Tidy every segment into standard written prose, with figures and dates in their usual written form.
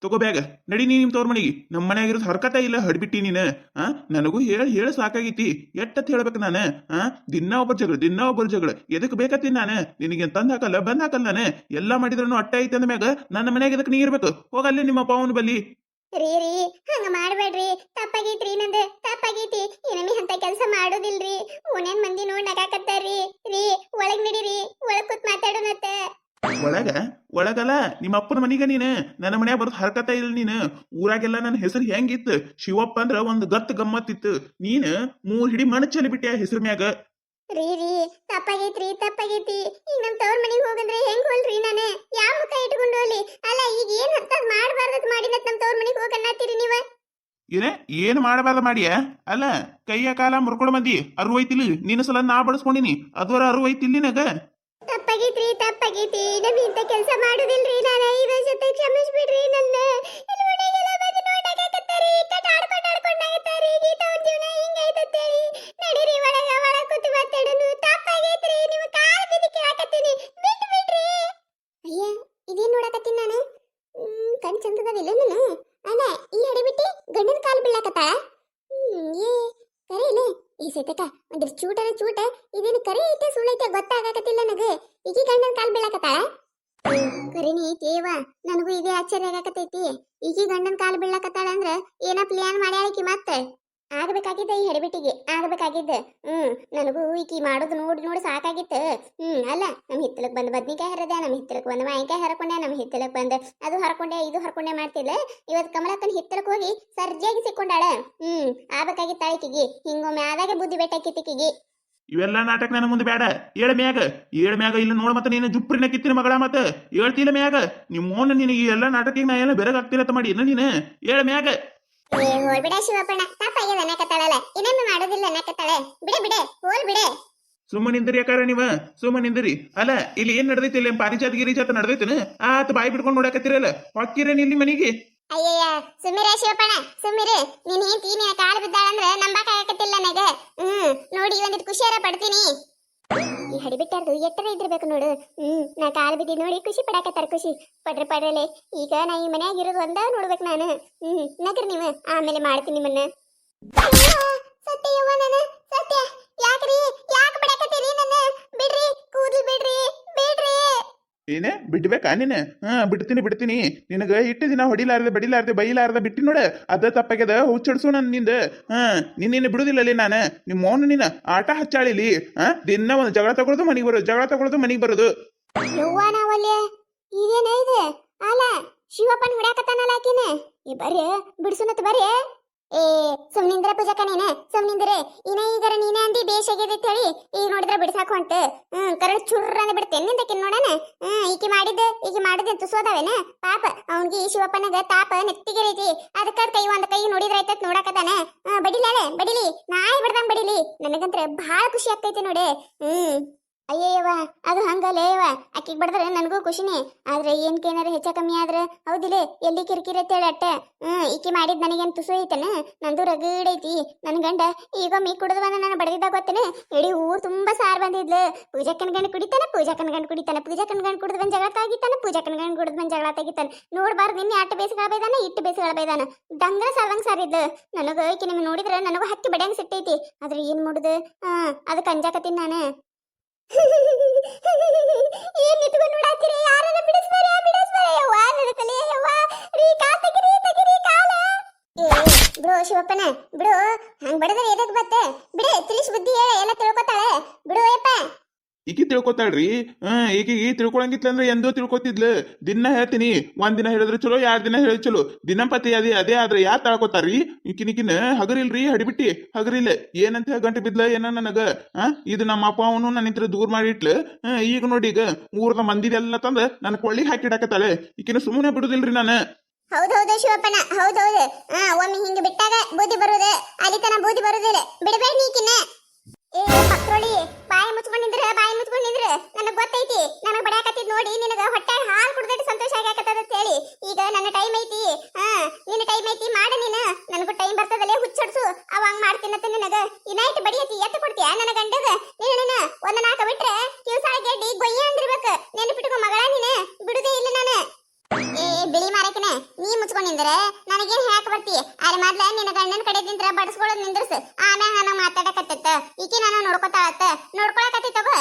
ತಗೋ ಬ್ಯಾಗ ನಡಿ ನೀ ನಿಮ್ ತವ್ರ ಮನಿಗೆ ನಮ್ಮ ಮನ್ಯಾಗಿರೋದು ಹರ್ಕತ ಇಲ್ಲ ಹಡ್ಬಿಟ್ಟಿ ನೀನು ನನಗೂ ಹೇಳಿ ಸಾಕಾಗೈತಿ ಎಟ್ಟತ್ ಹೇಳ್ಬೇಕು ನಾನು ದಿನಾ ಒಬ್ಬರ ಜಗಳ ಎದಕ್ ಬೇಕತ್ತೀನಿ ನಾನು ನಿನಗೆ ತಂದ್ ಹಾಕಲ್ಲ ಬಂದ್ ಹಾಕಲ್ಲ ನಾನು ಎಲ್ಲಾ ಮಾಡಿದ್ರು ಅಟ್ಟ ಐತೆ ಅಂದ ಮ್ಯಾಗ ನನ್ನ ಮನ್ಯಾಗ ಎದಕ್ ನೀ ಇರ್ಬೇಕು ಹೋಗಲ್ಲಿ ನಿಮ್ಮ ಪಾವನ ಬಲ್ಲಿ ರೀ ಹಂಗ ಮಾಡ್ಬೇಡ್ರಿ ತಪ್ಪಾಗೈತ್ರಿ ನಂದು ತಪ್ಪಾಗೈತಿ ಏನಮಿ ಅಂತ ಕೆಲಸ ಮಾಡೋದಿಲ್ರಿ ಓನೇನ್ ಮಂದಿ ನೋಡ್ ನಗಾಕತ್ತಾರ್ರಿ ರೀ ಒಳಗ್ ನಡೀರಿ ಒಳಗ್ ಕೂತ್ ಮಾತಾಡೋಣತ್ತ ಒಳಗಲ್ಲ ನಿಮ್ಮ ಅಪ್ಪನ ಮನಿಗ ನೀನು ನನ್ನ ಮನ್ಯಾಗ ಬರೋದು ಹರ್ಕತ ಇಲ್ಲ ನೀನು ಊರಾಗೆಲ್ಲ ನನ್ನ ಹೆಸರು ಹೆಂಗಿತ್ತು ಶಿವಪ್ಪ ಅಂದ್ರ ಒಂದ್ ಗತ್ ಗಮ್ಮತ್ತಿತ್ತು ನೀನು 3 ಹಿಡಿ ಮಣ್ಣು ಚೆಲ್ಲಿ ಬಿಟ್ಟೆ ಹೆಸರು ಮ್ಯಾಗ ರೀ ತಪ್ಪಾಗೈತಿ ಈಗ ನಮ್ ತವ್ರ ಮನಿಗೆ ಹೋಗಂದ್ರೆ ಹೆಂಗ್ ಹೋಲ್ರಿ ನಾನು ಯಾವ ಮುಖ ಇಟ್ಕೊಂಡು ಹೋಗ್ಲಿ ಅಲ್ಲ ಈಗ ಏನ್ ಅಂತ ಮಾಡ್ಬಾರ್ದತ್ ಮಾಡಿನತ್ ನಮ್ ತವ್ರ ಮನಿಗೆ ಹೋಗನ್ನತ್ತೀರಿ ನೀವ ಏನ್ ಮಾಡಬಾರ್ದ ಮಾಡಿಯ ಅಲ್ಲ ಕೈಯ ಕಾಲ ಮುರ್ಕೊಂಡು ಬಂದಿ ಅರುವೈತಿಲ್ ನಿನ್ನ ಸಲ ನಾ ಬಡಸ್ಕೊಂಡಿನಿ ಅದರ ಅರುವೈತಿಲ್ ನಿನಗ ತಪ್ಪಾಗೈತಿ ನಮ್ ಇಂತ ಕೆಲಸ ಮಾಡುದಿಲ್ರಿ ನಾನು ಇದ್ರ ಜೊತೆ ಕ್ಷಮಿಸ್ಬಿಡ್ರಿ ನನ್ನ ಇಲ್ಲಿ ಮನೆಗೆಲ್ಲ ಬಂದು ನೋಡಕತ್ತಾರಿ ಆಡ್ಕೊಂಡಾಗತ್ತಾರಿ ಗೀತಾ ಅವ್ರ ಜೀವನ ಹಿಂಗೈತತ್ತೇಳಿ ನಡೀರಿ ಒಳಗ ಕೂತು ಮಾತಾಡೋನು ತಪ್ಪಾಗೈತ್ರಿ ನಿಮ್ಮ ಕಾಲ್ ಬಿದ್ದು ಕೇಳಕತ್ತೀನಿ ಬಿಡ್ರಿ ಅಯ್ಯ ಇದೇನ್ ನೋಡಕತ್ತೀನಿ ನಾನು ಕಣ್ ಚಂದದವಿಲ್ಲ ನಾನು ಅಲ್ಲ ಈ ಹಡಿಬಿಟ್ಟಿ ಗಂಡನ ಕಾಲ್ ಬೀಳಕತ್ತ ಏ ಕರೆಯಲ್ಲ ಈ ಸತಕ ಒಂದ್ರ ಚೂಟ ಇದೇನು ಕರೆ ಐತೆ ಸುಳ್ಳೈತೆ ಗೊತ್ತಾಗಕತ್ತಿಲ್ಲ ನನಗೆ ಈಗಿ ಗಂಡನ ಕಾಲ್ ಬೀಳಕತ್ತಾಳ ಕರಿನಿ ಐತೇವ ನನಗೂ ಇದೇ ಆಶ್ಚರ್ಯ ಆಗಕತ್ತೈತಿ ಈಗಿ ಗಂಡನ ಕಾಲ್ ಬೀಳಕತ್ತಾಳ ಅಂದ್ರ ಏನ ಪ್ಲಾನ್ ಮಾಡ್ಯಾಳಕಿ ಮತ್ತೆ ಆಗಬೇಕಾಗಿದ್ದ ಈ ಹೆಡಬಿಟ್ಟಿಗೆ ಆಗಬೇಕಾಗಿದ್ದ ನನಗೂ ಈಕಿ ಮಾಡೋದು ನೋಡಿ ಸಾಕಾಗಿತ್ತು ಅಲ್ಲ ನಮ್ಮ ಹಿತ್ತಲಕ್ ಬಂದು ಬದ್ನಿಕಾಯಿ ಹರದೆ ನಮ್ಮ ಹಿತ್ತಲಕ್ ಬಂದು ಮಾವಿನಕಾಯಿ ಹರ್ಕೊಂಡೆ ನಮ್ಮ ಹಿತ್ತಲಕ್ ಬಂದು ಅದು ಹರ್ಕೊಂಡೆ ಇದು ಹರ್ಕೊಂಡೆ ಮಾಡ್ತಿಲ್ಲ ಇವತ್ತು ಕಮಲಕ್ಕನ ಹಿತ್ತಲಕ್ ಹೋಗಿ ಸರ್ಜಿಯಾಗಿ ಸಿಕ್ಕೊಂಡಾಳ ಆಗಬೇಕಾಗಿತ್ತ ಈಕಿಗೆ ಹಿಂಗೊಮ್ಮೆ ಆದಾಗೆ ಬುದ್ಧಿ ಬೆಟ್ಟಾಕಿತ್ತಿಕಿಗೆ ಇವೆಲ್ಲ ನಾಟಕ ನನ್ನ ಮುಂದೆ ಬೇಡ ಏಳ ಮ್ಯಾಗ ಇಲ್ಲ ನೋಡ್ ಮತ್ತೆ ನೀನು ಜುಪ್ರಿನ ಕಿತ್ತಿನ ಮಗಳ ಮತ್ತೆ ಹೇಳ್ತಿಲ್ಲ ಮ್ಯಾಗ ನಿಮ್ಮ ನಿನಗೆ ಎಲ್ಲ ನಾಟಕ ನಾ ಎಲ್ಲ ಬೆರಗಾಗ್ತಿರತ್ತ ಮಾಡಿ ನೀನು ಏಳ ಮ್ಯಾಗ ಬಿಡ ಶಿವಪ್ಪಣ್ಣ ತಪ್ಪಾಗ್ಯದ ಅನ್ನಕತ್ತಾಳಲ್ಲ ಇನ್ನೊಮ್ಮೆ ಮಾಡೋದಿಲ್ಲ ಅನ್ನಕತ್ತಾಳೆ ಬಿಡೆ ಹೋಲ್ ಬಿಡೆ ಸುಮ್ಮನಿಂದ್ರಿ ಯಾಕಾರ ನೀವ ಸುಮ್ಮನಿಂದ್ರಿ ಅಲ್ಲ ಇಲ್ಲಿ ಏನ್ ನಡೆದೈತಿ ಇಲ್ಲಿ ಪಾರಿಜಾತ ಗಿರಿಜಾತ ನಡೆದೈತನ ಆತ ಬಾಯಿ ಬಿಡ್ಕೊಂಡು ನೋಡಕತ್ತಿರಲ್ಲ ಹೊಕ್ಕಿರೇನ್ ಇಲ್ಲಿ ಮನಿಗೆ ಅಯ್ಯಯ್ಯ ಸುಮ್ಮಿರೇ ಶಿವಪ್ಪಣ್ಣ ಸುಮ್ಮಿರೇ ನೀನ್ ಹೆಂಡತಿ ನಿನ್ನ ಕಾಲು ಬಿದ್ದಾಳಂದ್ರ ನಂಬಕಾಗಕತ್ತಿಲ್ಲ ನನಗೆ ನೋಡಿ ಒಂದಿಟ್ಟು ಖುಷಿಯಾರ ಪಡ್ತೀನಿ ಈ ಹಡಿಬಿಟ್ಟಾರ್ದು ಎಟ್ಟರ ಇದ್ರಬೇಕು ನೋಡು ನಾ ಕಾಲು ಬಿದ್ದಿದ್ ನೋಡಿ ಖುಷಿ ಪಡಾಕತ್ತಾರ ಖುಷಿ ಪಡ್ರಲೆ ಈಗ ನಾ ಈ ಮನ್ಯಾಗ ಇರೋದು ಒಂದ ನೋಡ್ಬೇಕು ನಾನು ನಗರ್ ನೀವು ಆಮೇಲೆ ಮಾಡ್ತೀನಿ ನಿಮ್ಮನ್ನ ಸತ್ಯವ್ವ ನಾನು ಸತ್ಯ ಯಾಕ್ರಿ ಯಾಕೆ ಬಿಡಾಕತ್ತೀರಿ ನನ್ನ ಬಿಡ್ರಿ ಕೂದ್ಲು ಬಿಡ್ರಿ ಏನೇ ಬಿಡ್ಬೇಕಾ ನೀನು ಬಿಡ್ತೀನಿ ನಿನಗ ಇಟ್ಟು ದಿನ ಹೊಡಿಲಾರ್ದೆ ಬೈಲಾರ್ದೆ ಬಿಟ್ಟಿ ನೋಡ ಅದ ತಪ್ಪಾಗ್ಯದ ಹುಚ್ಚಡ್ಸು ನನ್ ನಿಂದ ನಿನ್ನ ಬಿಡುದಿಲ್ಲಲ್ಲಿ ನಾನು ನಿಮ್ಮ ಮೌನ ನೀನ ಆಟ ಹಚ್ಚಾಳಿಲಿ ದಿನ ಒಂದು ಜಗಳ ತಗೊಳ್ಳೋದು ಮನಿಗೆ ಬರೋದು ಯವ್ವ ನಾವಲ್ಲೇ ಇದೇನ ಇದೆ ಅಲ್ಲ ಶಿವಪ್ಪನ್ ಹೊಡ್ಯಾಕತ್ತಾನಲ್ಲ ಆಕಿನ ಈ ಬರ್ರಿ ಬಿಡ್ಸುನತ್ ಬರ್ರಿ ಏ ಸುಮ್ನಿಂದ್ರ ಪೂಜಕ ನೀನೆ ಸುಮ್ನಿಂದ್ರೆ ಈಗರ ನೀನೆ ಅಂದಿ ಬೇಷಾಗಿದೆ ಅಂತ ಹೇಳಿ ಈಗ ನೋಡಿದ್ರೆ ಬಿಡ್ಸಾಕು ಅಂತ ಕರಳು ಚುರ್ರ ಅಂದ್ ಬಿಡ್ತೇನೆ ನಿಂದಕಿನ್ ನೋಡಣ ಈಕಿ ಮಾಡಿದೆ ತುಸೋದವೇನ ಪಾಪ ಅವನ್ಗೆ ಈ ಶಿವಪ್ಪನಗ ತಾಪ ನೆತ್ತಿಗೆರೈತಿ ಅದಕ್ಕ ಒಂದು ಕೈ ನೋಡಿದ್ರೆ ಆಯ್ತತ್ ನೋಡಕತ್ತಾನ ಬಡಿಲಿ ನಾಯಿ ಬಿಡ್ದಂಗ್ ಬಡಿಲಿ ನನಗಂತ್ರ ಬಹಳ ಖುಷಿ ಆಗ್ತೈತಿ ನೋಡಿ ಅಯ್ಯಯ್ಯವ ಅದು ಹಂಗಲ್ಲೇವ ಅಕ್ಕಿಗೆ ಬಡದ್ರೆ ನನಗೂ ಖುಷಿನೇ ಆದ್ರೆ ಏನಾರ ಹೆಚ್ಚ ಕಮ್ಮಿ ಆದ್ರೆ ಹೌದಿಲ್ಲ ಎಲ್ಲಿ ಕಿರಿಕಿರಿ ಅಂತೇಳಿ ಅಟ್ಟ ಈಕಿ ಮಾಡಿದ್ ನನಗೇನು ತುಸು ಐತನ ನಂದು ರಗಡೈತಿ ನನ್ ಗಂಡ ಈಗ ಮೀ ಕುಡಿದು ಬಂದ ನಾನು ಬಡದಿದ್ದಾಗ ಗೊತ್ತೇನೆ ಇಡೀ ಊರ್ ತುಂಬಾ ಸಾರ್ ಬಂದಿದ್ಲು ಪೂಜಾಕನ್ ಗಂಡ ಕುಡಿತಾನ ಪೂಜಾಕನ್ ಗಂಡ ಕುಡಿದು ಬಂದ್ ಜಗಳ ತಾಗಿತಾನ ಪೂಜಾಕನ್ ಗಂಡ ಕುಡಿದು ಬಂದ್ ಜಗಳ ತಾಗಿತಾನ ನೋಡ್ಬಾರ್ದು ನಿನ್ನೆ ಅಟ್ಟ ಬೇಸಿಗಳ ಬೈದಾನ ಇಟ್ಟು ಬೇಸಿಗಳ ಬೈದಾನ ದಂಗ್ರ ಸಾರ್ದಂಗ್ ಸಾರಿದ್ಲು ನನಗ ಈಕಿ ನಿಮ್ಗೆ ನೋಡಿದ್ರೆ ನನಗೂ ಹಕ್ಕಿ ಬಡಿಯಂಗ್ ಸಿಟ್ಟೈತಿ ಆದ್ರೆ ಏನ್ ಮಾಡುದು ಅದಕ್ಕೆ ಅಂಜಾಕತ್ತೀನಿ ನಾನು ಏನ್ ನಿಂತ್ಕೊಂಡು ನೋಡಾತಿರಿ ಯಾರನ್ನ ಬಿಡಿಸ್ಬಾರ ಯವ್ವ ನನ್ನ ತಲೆ ಯವ್ವ ರೀ ಕಾಲ್ ತೆಗಿರಿ ಕಾಲ ಬಿಡು ಶಿವಪ್ಪನ ಬಿಡು ಹಂಗ್ ಬಡದ್ರೆ ಎದಕ್ ಬತ್ತೆ ಬಿಡು ತಿಳಿಸ್ ಬುದ್ಧಿ ಹೇಳ ಎಲ್ಲ ತಿಳ್ಕೊತಾಳೆ ಬಿಡು ಯಪ್ಪ ಈಕಿ ತಿಳ್ಕೊತಾಳ್ರಿ ಈಕಿಗೆ ತಿಳ್ಕೊಳಂಗಿತ್ಲಂದ್ರೆ ಎಂದೋ ತಿಳ್ಕೊತಿದ್ಲು ದಿನ ಹೇಳ್ತೀನಿ ಒಂದಿನ ಹೇಳಿದ್ರೆ ಚಲೋ 2 ದಿನ ಹೇಳಿ ಚಲೋ ದಿನಪತಿ ಅದೇ ಆದ್ರೆ ಯಾರು ತಾಳ್ಕೊತಾರ್ರಿ ಈಕಿನ ಹಗರಿಲ್ರಿ ಹಡಿಬಿಟ್ಟಿ ಹಗರಿಲ್ಲ ಏನಂತ ಗಂಟೆ ಬಿದ್ಲ ಏನ ನನಗ ಇದು ನಮ್ಮ ಅಪ್ಪ ಅವನು ನನ್ನ ಹತ್ರ ದೂರ ಮಾಡಿಟ್ಲು ಈಗ ನೋಡಿ ಈಗ ಊರ್ನ ಮಂದಿದೆಲ್ಲ ತಂದ ನನ್ನ ಕೊಳ್ಳಿಗೆ ಹಾಕಿಡಾಕತ್ತಾಳೆ ಈಕಿನ ಸುಮ್ಮನೆ ಬಿಡುದಿಲ್ರಿ ನಾನು ಹೌದೌದು ಶಿವಪ್ಪನ ಹೌದೌದು ಒಮ್ಮೆ ಹಿಂಗೆ ಬಿಟ್ಟಾಗ ಬೂದಿ ಬರುದು ಅಲಿತನ ಬೂದಿ ಬರುದಿಲ್ಲ ಬಿಡಬೇಡ ನೀಕಿನ ಏ ಪಕ್ರೋಳಿ ಬಾಯಿ ಮುಚ್ಕೊಂಡಿದ್ರೆ ನನಗ್ ಗೊತ್ತೈತಿ ನನಗ್ ಬಡ್ಯಾಕತ್ತಿದ್ ನೋಡಿ ನಿನಗ ಹೊಟ್ಟೆ ಹಾಲು ಕುಡ್ದಟ್ಟು ಸಂತೋಷ ಆಗಕತ್ತದ ಅಂತ ಹೇಳಿ ಈಗ ನನ್ನ ಟೈಮ್ ಐತಿ ನಿನ್ನ ಟೈಮ್ ಐತಿ ಮಾಡ ನೀನು ನನಗೂ ಟೈಮ್ ಬರ್ತದಲ್ಲೇ ಹುಚ್ಚಡ್ಸು ಅವ ಹಂಗ್ ಮಾಡ್ತೀನಂತ ನಿನಗ ಇನೈಟ್ ಬಡಿಯತಿ ಎತ್ತ ಕೊಡ್ತೀಯ ನನ್ನ ಗಂಡಗ ನೀನು ಒಂದ್ 4 ಬಿಟ್ರೆ ಕಿವಸಾಳ ಗೆಡ್ಡಿ ಗೊಯ್ಯ ಅಂದಿರ್ಬೇಕು ನೆನಪಿಟ್ಕೋ ಮಗಳ ನೀನು ಬಿಡುದೇ ಇಲ್ಲ ನಾನು ಏ ಬಿಳಿ ಮಾರಕನೆ ನೀ ಮುಚ್ಕೊಂಡ್ ನಿಂದ್ರೆ ನನಗೇನ್ ಹೇಳಕ್ ಬರ್ತಿ ಅರೆ ಮೊದ್ಲ ನಿನ್ನ ಗಂಡನ ಕಡೆ ನಿಂತ್ರ ಬಡಸ್ಕೊಳ್ಳೋದ್ ನಿಂದ್ರಸ್ ಆಮ್ಯಾಗ ನಾನು ಮಾತಾಡಕತ್ತ ಈಕಿ ನಾನು ನೋಡ್ಕೊತಾಳತ್ತ ನೋಡ್ಕೊಳಕತ್ತಿ ತಗೋ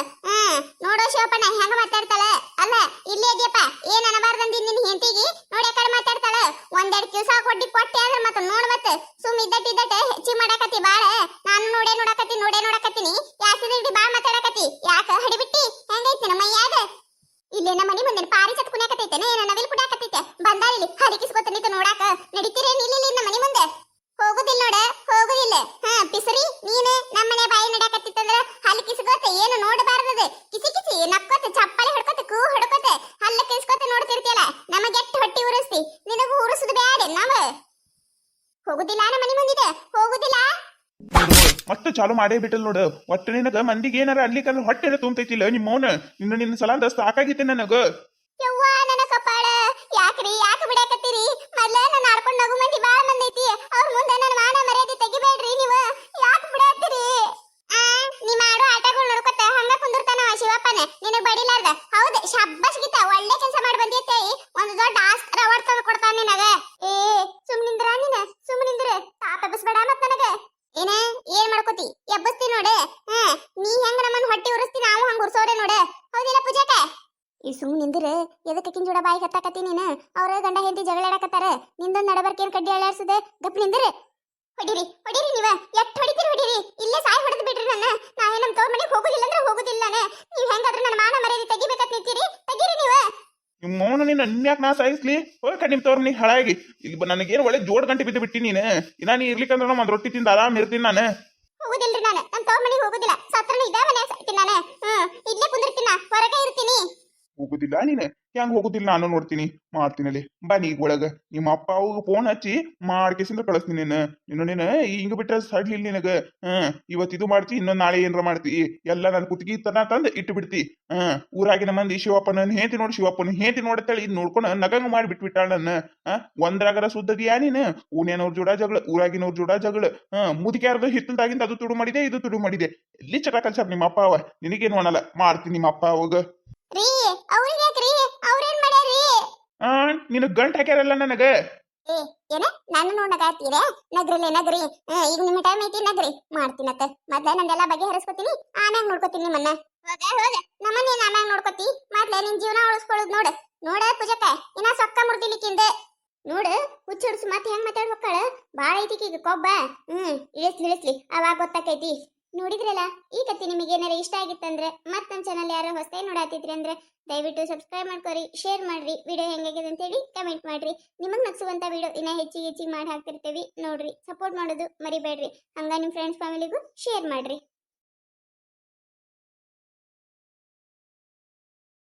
ನೋಡೋ ಶಿವಪ್ಪಣ್ಣ ಹೆಂಗ ಮಾತಾಡ್ತಾಳ ಅಲ್ಲ ಇಲ್ಲೇ ಇದೆಯಪ್ಪ ಏನ್ ಅನ್ನಬಾರ್ದಂದಿ ನಿನ್ ಹೆಂಡತಿಗೆ ನೋಡಿ ಆ ಕಡೆ ಮಾತಾಡ್ತಾಳ ಒಂದೆರಡು ದಿವಸ ಕೊಡ್ಡಿ ಕೊಟ್ಟೆ ಅಂದ್ರೆ ಮತ್ತೆ ನೋಡ್ ಮತ್ತೆ ಸುಮ್ ಇದ್ದಟ್ಟಿದ್ದಟ್ಟೆ ಹೆಚ್ಚಿ ಮಾಡಾಕತ್ತಿ ಬಾಳ ನಾನು ನೋಡೇ ನೋಡಕತ್ತೀನಿ ಯಾಸಿದಿ ಬಾಳ ಮಾತಾಡಕತ್ತಿ ಯಾಕ ಹಡಿಬಿಟ್ಟಿ ಹೆಂಗೈತಿ ನಮ್ಮ ಮೈಯಾಗ ಇಲ್ಲೇ ನಮ್ಮ ಮನಿ ಮುಂದೆ ಪಾರಿ ಸತ್ ಕುಣ್ಯಾಕತೈತೇನೆ ಏನ ನವಿಲ್ ಕುಣ್ಯಾಕತೈತೆ ಬಂದಾರ ಇಲ್ಲಿ ಹರಿಕಿಸ್ಕೊತ ನಿಂತು ನೋಡಾಕ ನಡಿತೀರೇನ್ ಇಲ್ಲಿ ನಮ್ಮ ಮನಿ ಮುಂದೆ ಹೋಗುದಿಲ್ಲ ನೋಡ ಹೋಗುದಿಲ್ಲ ಪಿಸರಿ ನೀನು ನಮ್ಮನೆ ಬಾಯಿ ನಡ್ಯಾಕತ್ತಿತ್ತಂದ್ರ ಹಲ್ಲು ಕಿಸ್ಕೋತ ಏನು ನೋಡಬಾರ್ದದ ಕಿಸಿ ಕಿಸಿ ನಕ್ಕೋತ ಚಪ್ಪಲಿ ಹಿಡ್ಕೋತ ಕೂ ಹಿಡ್ಕೋತ ಹಲ್ಲು ಕಿಸ್ಕೋತ ನೋಡ್ತಿರ್ತಿಯಲ್ಲ ನಮಗೆಟ್ಟು ಹೊಟ್ಟಿ ಉರಿಸ್ತಿ ನಿನಗೂ ಉರಿಸುದು ಬ್ಯಾಡ ನಾವ ಹೋಗುದಿಲ್ಲ ನಮ್ಮ ಮನಿ ಮುಂದಿದೆ ಹೋಗುದಿಲ್ಲ ಮತ್ತೆ ಚಾಲು ಮಾಡೇ ಬಿಟ್ಟಲ್ ನೋಡು ಒಟ್ಟು ನಿನಗ ಮಂದಿಗೆ ಏನಾರ ಅಲ್ಲಿಕಂದ್ರೆ ಹೊಟ್ಟೆ ತುಂಬತೈತಿಲ್ಲ ನಿಮ್ಮ ಮೌನ ನಿನ್ನ ಸಲ ಸಾಕಾಗಿತ್ತೆ ನನಗ ಯವ್ವ ನನ್ನ ಕಪಾಳ ಯಾಕ್ರಿ ಯಾಕೆ ಬಿಡಾಕತ್ತೀರಿ ಮೊದ್ಲ ನಾನು ಆಡ್ಕೊಂಡು ನಗು ಮಂದಿ ಬಾಳ ಮಂದಿ ಐತಿ ಅವ್ರ ಮುಂದೆ ನನ್ನ ಮಾನ ಮರ್ಯಾದೆ ತೆಗಿಬೇಡ್ರಿ ನೀವು ಯಾಕೆ ಬಿಡಾತ್ತೀರಿ ನೀ ಮಾಡೋ ಆಟಗಳು ನೋಡ್ಕೊತ ಹಂಗ ಕುಂದಿರ್ತಾನ ಶಿವಪ್ಪನ ನಿನಗ್ ಬಡಿಲಾರ್ದ ಹೌದು ಶಬ್ಬಾಸ್ ಗೀತ ಒಳ್ಳೆ ಕೆಲಸ ಮಾಡಿ ಬಂದಿತ್ತೇ ಒಂದು ದೊಡ್ಡ ಆಸ್ಕರ್ ಅವಾರ್ಡ್ ತಂದು ಕೊಡ್ತಾನ ನಿನಗ ಸುಮ್ನಿಂದ್ರ ನೀನ ಸುಮ್ನಿಂದ್ರ ತಾಪ ಎಬ್ಬಸ್ಬೇಡ ಮತ್ ನನಗ ಏನ ಏನ್ ಮಾಡ್ಕೋತಿ ಎಬ್ಬಸ್ತಿ ನೋಡೆ ನೀ ಹೆಂಗ ನಮ್ಮನ್ನ ಹೊಟ್ಟಿ ಉರಿಸ್ತಿ ನಾವು ಹಂಗ ಉರ್ಸೋರೆ ನೋಡ ಹೌದಿಲ್ಲ ಪೂಜಾಕ ಈ ಸುಮ್ ನಿಂದಿರ ಎದಕ್ಕಿನ್ ಜೋಡ ಬಾಯಿ ಹತ್ತಾಕತ್ತಿ ನೀನು ಅವ್ರ ಗಂಡ ಹೆಂಡತಿ ಜಗಳಾಡಕತ್ತಾರ ನಿಂದೊಂದ್ ನಡಬರ್ಕೇನ್ ಕಡ್ಡಿ ಅಳ್ಳಾಡ್ಸದೆ ಗಪ್ ನಿಂದಿರ ಹೊಡಿರಿ ನೀವ ಎಟ್ ಹೊಡಿರಿ ಇಲ್ಲೇ ಸಾಯ್ ಹೊಡೆದ್ ಬಿಡ್ರಿ ನನ್ನ ನಾವೇ ನಮ್ ತವ್ರ ಮನೆಗೆ ಹೋಗುದಿಲ್ಲ ಅಂದ್ರೆ ಹೋಗುದಿಲ್ಲ ನೀವ್ ಹೆಂಗಾದ್ರೂ ನನ್ನ ಮಾನ ಮರ್ಯಾದೆ ತೆಗಿಬೇಕಂತ ನಿಂತೀರಿ ತೆಗೀರಿ ನೀವ ನಿಮ್ಮ ಮೌನ ನೀನು ಅನ್ಯಾಕ್ ನಾ ಸಾಯಿಸ್ಲಿ ಹೋಗ ನಿಮ್ ತವ್ರ ನೀ ಹಾಳಾಗಿ ಇಲ್ಲಿ ನನಗೇನು ಒಳ್ಳೆ ಜೋಡ್ ಗಂಟೆ ಬಿದ್ದು ಬಿಟ್ಟಿ ನೀನು ಇನ್ನ ನೀ ಇರ್ಲಿಕ್ಕಂದ್ರೆ ನಮ್ಮ ಒಂದ್ ರೊಟ್ಟಿ ತಿಂದ ಆರಾಮ್ ಇರ್ತೀನಿ ನಾನು ಹೋಗುದಿಲ್ರಿ ನಾನು ನಮ್ ತವ್ರ ಮನೆಗೆ ಹೋಗುದಿಲ್ಲ ಸತ್ರನು ಇದ ಮನೆ ಸಾಯ್ತೀನಿ ನಾನು ಇಲ್ಲೇ ಕುಂದಿರ್ತೀನ ಹೊರಗೆ ಇರ್ತೀನಿ ಹೋಗುದಿಲ್ಲ ನೀನು ಹೆಂಗ್ ಹೋಗುದಿಲ್ಲ ನಾನು ನೋಡ್ತೀನಿ ಮಾಡ್ತೀನಲ್ಲಿ ಬಾ ನೀ ಒಳಗ ನಿಮ್ಮ ಅಪ್ಪ ಅವಾಗ ಫೋನ್ ಹಚ್ಚಿ ಮಾಡ್ಕೇಸಿಂದ ಕಳಿಸ್ತೀನಿ ನೀನು ಹಿಂಗ ಬಿಟ್ರೆ ಸಡ್ಲಿಲ್ಲ ನಿನಗ ಇವತ್ತು ಇದು ಮಾಡ್ತಿ ಇನ್ನೊಂದ್ ನಾಳೆ ಏನ್ರ ಮಾಡ್ತಿ ಎಲ್ಲ ನನ್ ಕುತ್ತಿಗೆ ತನ ತಂದ್ ಇಟ್ಟು ಬಿಡ್ತಿ ಊರಾಗಿನ ಮಂದಿ ಶಿವಪ್ಪನ ಶಿವಪ್ಪನ ಹೇಂತಿ ನೋಡತ್ತೇಳಿ ಇದ್ ನೋಡ್ಕೊಂಡು ನಗಂಗ ಮಾಡಿ ಬಿಟ್ಬಿಟ್ಟಾಳ ನನ್ನ ಒಂದ್ರಾಗರ ಸುದ್ದದಿಯಾ ನೀನು ಊನೇನವ್ರ ಜೋಡ ಜಗಳ ಊರಾಗಿನವ್ರ ಜೋಡ ಜಗಳ ಮುದುಕ್ಯಾರ್ದು ಹಿತ್ತಲ್ದಾಗಿಂದ ಅದು ತುಡು ಮಾಡಿದೆ ಇದು ತುಡು ಮಾಡಿದೆ ಎಲ್ಲಿ ಚಟ ಕಲ್ಸಾರ ನಿಮ್ಮ ಅಪ್ಪ ಅವ ನಿನಗೇನು ಅನ್ನಲ್ಲ ಮಾಡ್ತೀನಿ ನಿಮ್ಮ ಅಪ್ಪ ಅವಾಗ ರೀ ಅವ್ರಿಗೆ ಯಾಕ್ರಿ ಅವ್ರೇನ್ ಮಾಡ್ಯಾರಿ ನಿನ್ ಗಂಟ್ ಹಾಕ್ಯಾರಲ್ಲ ನನಗ ಏನ ನಾನು ನೋಡಗಾತೀರ ನಗ್ರಿ ಈಗ ನಿಮ್ಮ ಟೈಮ್ ಐತಿ ನಗ್ರಿ ಮಾಡ್ತೀನತ್ತ ಮೊದ್ಲ ನಂದೆಲ್ಲ ಬಗೆ ಹರಿಸ್ಕೊತೀನಿ ಆಮ್ಯಾಗ ನೋಡ್ಕೊತೀನಿ ನಿಮ್ಮನ್ನ ಹೋಗ ನಮ್ಮನ್ನ ಆಮ್ಯಾಗ ನೋಡ್ಕೊತಿ ಮೊದ್ಲ ನಿನ್ ಜೀವನ ಉಳಿಸ್ಕೊಳ್ಳೋದು ನೋಡ ಪೂಜಕ್ಕ ಇನ್ನ ಸೊಕ್ಕ ಮುರ್ದಿಲಿಕ್ಕಿಂದ ನೋಡು ಹುಚ್ಚಿಡ್ಸು ಮತ್ತೆ ಹೆಂಗ್ ಮಾತಾಡ್ ಮಕ್ಕಳ ಬಾಳ ಐತಿ ಈಗ ಕೊಬ್ಬ ಇಳಿಸ್ಲಿ ಅವಾಗ ಗೊತ್ತಾಕೈತಿ ನೋಡಿದ್ರಲ್ಲ ಈ ಕತ್ತಿ ನಿಮಗೆ ಏನಾರ ಇಷ್ಟ ಆಗಿತ್ತಂದ್ರೆ ಮತ್ತೆ ನಮ್ಮ ಚಾನಲ್ ಯಾರು ಹೊಸದಾಗಿ ನೋಡಾತಿದ್ರಿ ಅಂದ್ರೆ ದಯವಿಟ್ಟು ಸಬ್ಸ್ಕ್ರೈಬ್ ಮಾಡ್ಕೊರಿ ಶೇರ್ ಮಾಡ್ರಿ ವಿಡಿಯೋ ಹೆಂಗಾಗಿದೆ ಅಂತೇಳಿ ಕಮೆಂಟ್ ಮಾಡ್ರಿ ನಿಮಗೆ ನಗ್ಸುವಂತ ವಿಡಿಯೋ ಇನ್ನ ಹೆಚ್ಚಿಗೆ ಮಾಡಿ ಹಾಕ್ತಿರ್ತೀವಿ ನೋಡ್ರಿ ಸಪೋರ್ಟ್ ಮಾಡೋದು ಮರಿಬೇಡ್ರಿ ಹಂಗ ನಿಮ್ಮ ಫ್ರೆಂಡ್ಸ್ ಫ್ಯಾಮಿಲಿಗೂ ಶೇರ್ ಮಾಡ್ರಿ